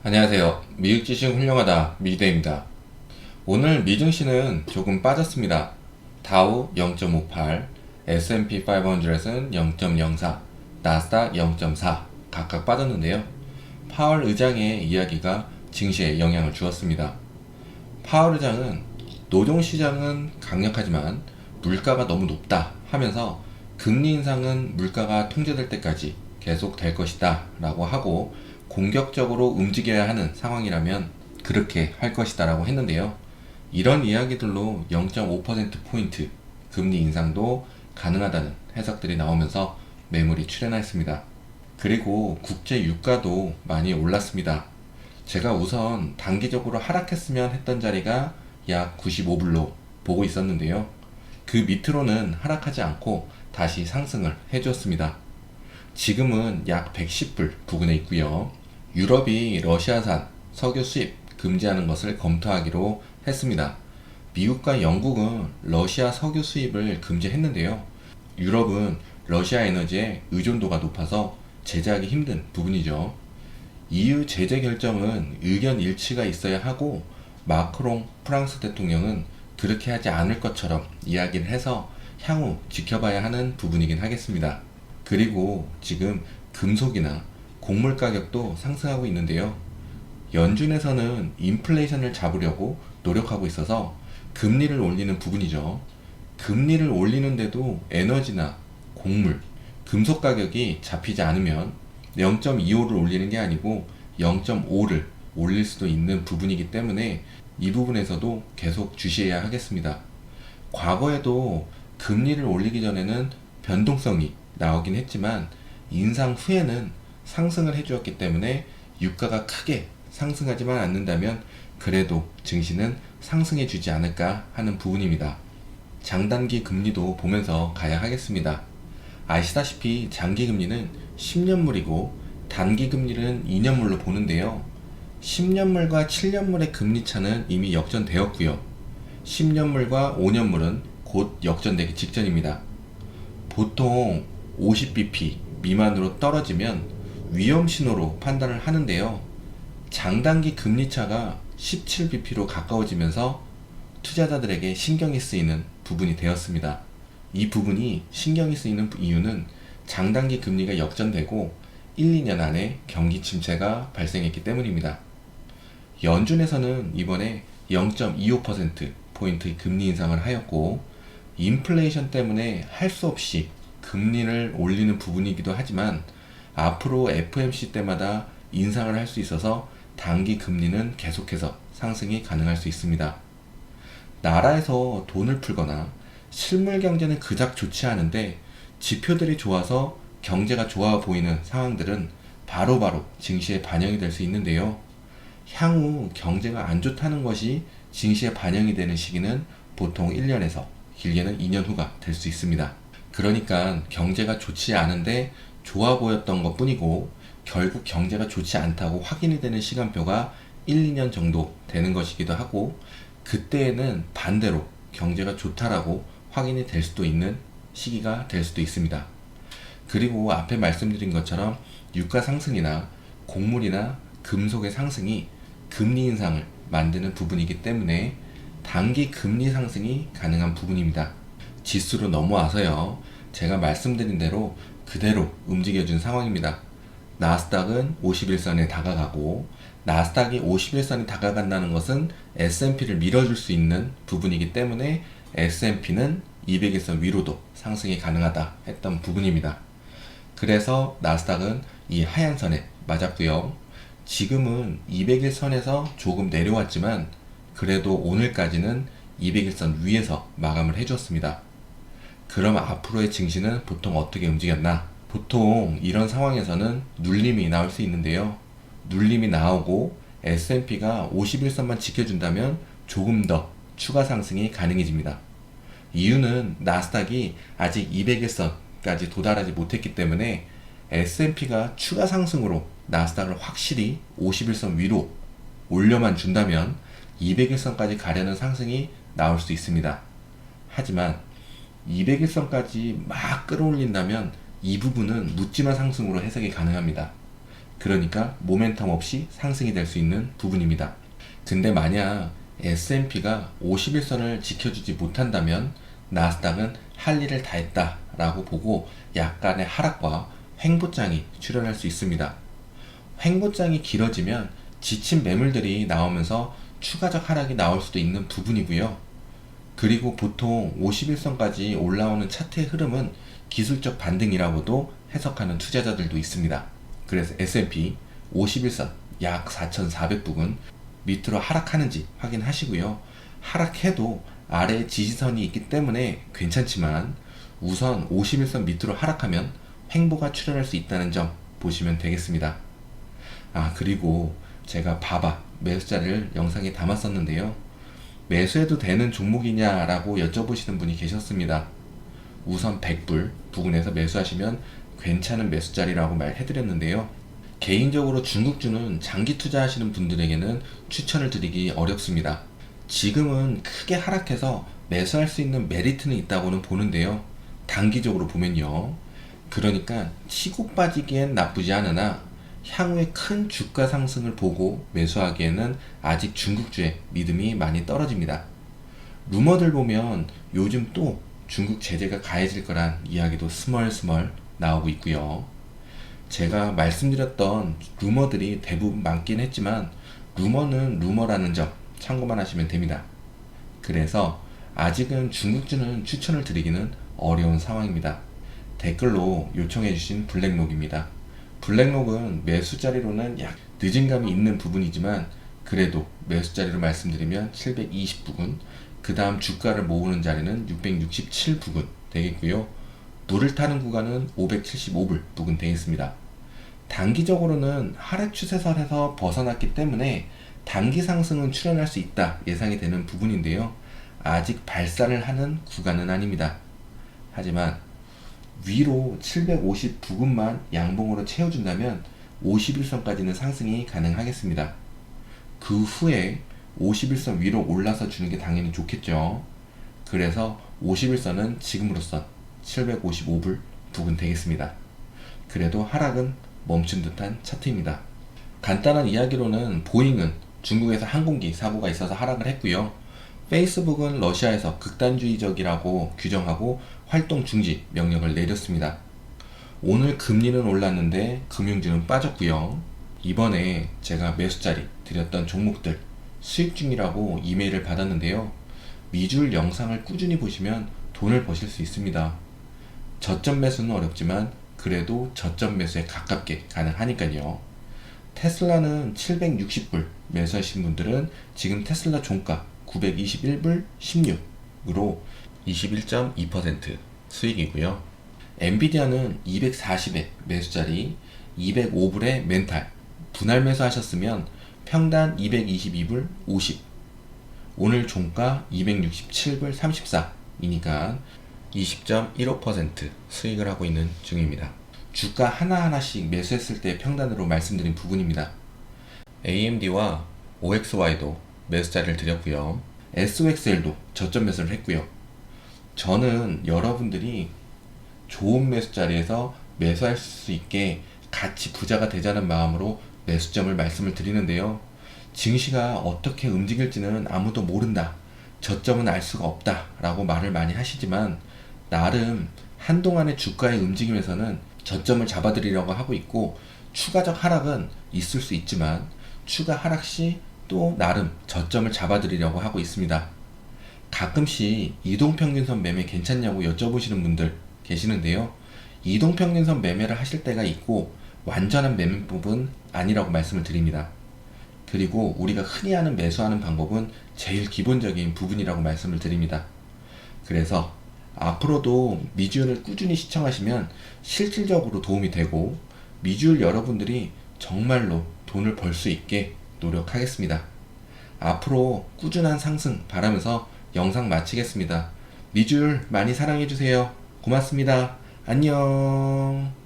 안녕하세요. 미국 지식 훌륭하다 미대입니다. 오늘 미증시는 조금 빠졌습니다. 다우 0.58, S&P 500은 0.04, 나스닥 0.4 각각 빠졌는데요. 파월 의장의 이야기가 증시에 영향을 주었습니다. 파월 의장은 노동시장은 강력하지만 물가가 너무 높다 하면서 금리 인상은 물가가 통제될 때까지 계속 될 것이다 라고 하고 공격적으로 움직여야 하는 상황이라면 그렇게 할 것이다 라고 했는데요. 이런 이야기들로 0.5%포인트 금리 인상도 가능하다는 해석들이 나오면서 매물이 출현했습니다. 그리고 국제 유가도 많이 올랐습니다. 제가 우선 단기적으로 하락했으면 했던 자리가 약 95불로 보고 있었는데요. 그 밑으로는 하락하지 않고 다시 상승을 해주었습니다. 지금은 약 110불 부근에 있고요. 유럽이 러시아산 석유 수입 금지하는 것을 검토하기로 했습니다. 미국과 영국은 러시아 석유 수입을 금지했는데요. 유럽은 러시아 에너지의 의존도가 높아서 제재하기 힘든 부분이죠. EU 제재 결정은 의견 일치가 있어야 하고 마크롱 프랑스 대통령은 그렇게 하지 않을 것처럼 이야기를 해서 향후 지켜봐야 하는 부분이긴 하겠습니다. 그리고 지금 금속이나 곡물 가격도 상승하고 있는데요. 연준에서는 인플레이션을 잡으려고 노력하고 있어서 금리를 올리는 부분이죠. 금리를 올리는데도 에너지나 곡물, 금속 가격이 잡히지 않으면 0.25를 올리는 게 아니고 0.5를 올릴 수도 있는 부분이기 때문에 이 부분에서도 계속 주시해야 하겠습니다. 과거에도 금리를 올리기 전에는 변동성이 나오긴 했지만 인상 후에는 상승을 해주었기 때문에 유가가 크게 상승하지만 않는다면 그래도 증시는 상승해 주지 않을까 하는 부분입니다. 장단기 금리도 보면서 가야 하겠습니다. 아시다시피 장기 금리는 10년물이고 단기 금리는 2년물로 보는데요. 10년물과 7년물의 금리 차는 이미 역전되었고요. 10년물과 5년물은 곧 역전되기 직전입니다. 보통 50bp 미만으로 떨어지면 위험 신호로 판단을 하는데요. 장단기 금리 차가 17bp로 가까워지면서 투자자들에게 신경이 쓰이는 부분이 되었습니다. 이 부분이 신경이 쓰이는 이유는 장단기 금리가 역전되고 1, 2년 안에 경기 침체가 발생했기 때문입니다. 연준에서는 이번에 0.25%포인트 금리 인상을 하였고 인플레이션 때문에 할 수 없이 금리를 올리는 부분이기도 하지만 앞으로 FOMC 때마다 인상을 할 수 있어서 단기 금리는 계속해서 상승이 가능할 수 있습니다. 나라에서 돈을 풀거나 실물 경제는 그닥 좋지 않은데 지표들이 좋아서 경제가 좋아 보이는 상황들은 바로바로 증시에 반영이 될 수 있는데요. 향후 경제가 안 좋다는 것이 증시에 반영이 되는 시기는 보통 1년에서 길게는 2년 후가 될 수 있습니다. 그러니까 경제가 좋지 않은데 좋아 보였던 것 뿐이고 결국 경제가 좋지 않다고 확인이 되는 시간표가 1, 2년 정도 되는 것이기도 하고 그때에는 반대로 경제가 좋다라고 확인이 될 수도 있는 시기가 될 수도 있습니다. 그리고 앞에 말씀드린 것처럼 유가 상승이나 곡물이나 금속의 상승이 금리 인상을 만드는 부분이기 때문에 단기 금리 상승이 가능한 부분입니다. 지수로 넘어와서요. 제가 말씀드린 대로 그대로 움직여준 상황입니다. 나스닥은 51선에 다가가고 나스닥이 51선에 다가간다는 것은 S&P를 밀어줄 수 있는 부분이기 때문에 S&P는 200일선 위로도 상승이 가능하다 했던 부분입니다. 그래서 나스닥은 이 하얀 선에 맞았고요. 지금은 200일선에서 조금 내려왔지만 그래도 오늘까지는 200일선 위에서 마감을 해주었습니다. 그럼 앞으로의 증시는 보통 어떻게 움직였나? 보통 이런 상황에서는 눌림이 나올 수 있는데요. 눌림이 나오고 S&P가 51선만 지켜준다면 조금 더 추가 상승이 가능해집니다. 이유는 나스닥이 아직 200일선까지 도달하지 못했기 때문에 S&P가 추가 상승으로 나스닥을 확실히 51선 위로 올려만 준다면 200일선까지 가려는 상승이 나올 수 있습니다. 하지만 200일선까지 막 끌어올린다면 이 부분은 묻지마 상승으로 해석이 가능합니다. 그러니까 모멘텀 없이 상승이 될 수 있는 부분입니다. 근데 만약 S&P가 51선을 지켜주지 못한다면 나스닥은 할 일을 다 했다 라고 보고 약간의 하락과 횡보장이 출현할 수 있습니다. 횡보장이 길어지면 지친 매물들이 나오면서 추가적 하락이 나올 수도 있는 부분이고요. 그리고 보통 51선까지 올라오는 차트의 흐름은 기술적 반등이라고도 해석하는 투자자들도 있습니다. 그래서 S&P 51선 약 4,400부근 밑으로 하락하는지 확인하시고요. 하락해도 아래에 지지선이 있기 때문에 괜찮지만 우선 51선 밑으로 하락하면 횡보가 출현할 수 있다는 점 보시면 되겠습니다. 그리고 제가 봐봐 매수자를 영상에 담았었는데요. 매수해도 되는 종목이냐라고 여쭤보시는 분이 계셨습니다. 우선 100불 부근에서 매수하시면 괜찮은 매수자리라고 말해드렸는데요. 개인적으로 중국주는 장기 투자하시는 분들에게는 추천을 드리기 어렵습니다. 지금은 크게 하락해서 매수할 수 있는 메리트는 있다고는 보는데요. 단기적으로 보면요. 그러니까 치고 빠지기엔 나쁘지 않으나 향후에 큰 주가 상승을 보고 매수하기에는 아직 중국주의 믿음이 많이 떨어집니다. 루머들 보면 요즘 또 중국 제재가 가해질 거란 이야기도 스멀스멀 나오고 있고요. 제가 말씀드렸던 루머들이 대부분 많긴 했지만 루머는 루머라는 점 참고만 하시면 됩니다. 그래서 아직은 중국주는 추천을 드리기는 어려운 상황입니다. 댓글로 요청해주신 블랙록입니다. 블랙록은 매수자리로는 약 늦은 감이 있는 부분이지만 그래도 매수자리로 말씀드리면 720부근, 그 다음 주가를 모으는 자리는 667부근 되겠고요. 물을 타는 구간은 575불 부근 되겠습니다. 단기적으로는 하락 추세선에서 벗어났기 때문에 단기 상승은 출현할 수 있다 예상이 되는 부분인데요. 아직 발산을 하는 구간은 아닙니다. 하지만 위로 750 부근만 양봉으로 채워준다면 51선까지는 상승이 가능하겠습니다. 그 후에 51선 위로 올라서 주는 게 당연히 좋겠죠. 그래서 51선은 지금으로선 755불 부근 되겠습니다. 그래도 하락은 멈춘 듯한 차트입니다. 간단한 이야기로는 보잉은 중국에서 항공기 사고가 있어서 하락을 했고요. 페이스북은 러시아에서 극단주의적이라고 규정하고 활동 중지 명령을 내렸습니다. 오늘 금리는 올랐는데 금융주는 빠졌고요. 이번에 제가 매수자리 드렸던 종목들 수익 중이라고 이메일을 받았는데요. 미줄 영상을 꾸준히 보시면 돈을 버실 수 있습니다. 저점 매수는 어렵지만 그래도 저점 매수에 가깝게 가능하니까요. 테슬라는 760불 매수하신 분들은 지금 테슬라 종가 921불 16으로 21.2% 수익이고요. 엔비디아는 240에 매수자리 205불에 멘탈 분할 매수하셨으면 평단 222불 50, 오늘 종가 267불 34이니까 20.15% 수익을 하고 있는 중입니다. 주가 하나하나씩 매수했을 때 평단으로 말씀드린 부분입니다. AMD와 OXY도 매수자리를 드렸고요. SOXL도 저점 매수를 했고요. 저는 여러분들이 좋은 매수자리에서 매수할 수 있게 같이 부자가 되자는 마음으로 매수점을 말씀을 드리는데요. 증시가 어떻게 움직일지는 아무도 모른다, 저점은 알 수가 없다 라고 말을 많이 하시지만 나름 한동안의 주가의 움직임에서는 저점을 잡아드리려고 하고 있고 추가적 하락은 있을 수 있지만 추가 하락 시 또 나름 저점을 잡아드리려고 하고 있습니다. 가끔씩 이동평균선 매매 괜찮냐고 여쭤보시는 분들 계시는데요. 이동평균선 매매를 하실 때가 있고 완전한 매매법은 아니라고 말씀을 드립니다. 그리고 우리가 흔히 하는 매수하는 방법은 제일 기본적인 부분이라고 말씀을 드립니다. 그래서 앞으로도 미주얼을 꾸준히 시청하시면 실질적으로 도움이 되고 미주얼 여러분들이 정말로 돈을 벌 수 있게 노력하겠습니다. 앞으로 꾸준한 상승 바라면서 영상 마치겠습니다. 미주얼 많이 사랑해주세요. 고맙습니다. 안녕.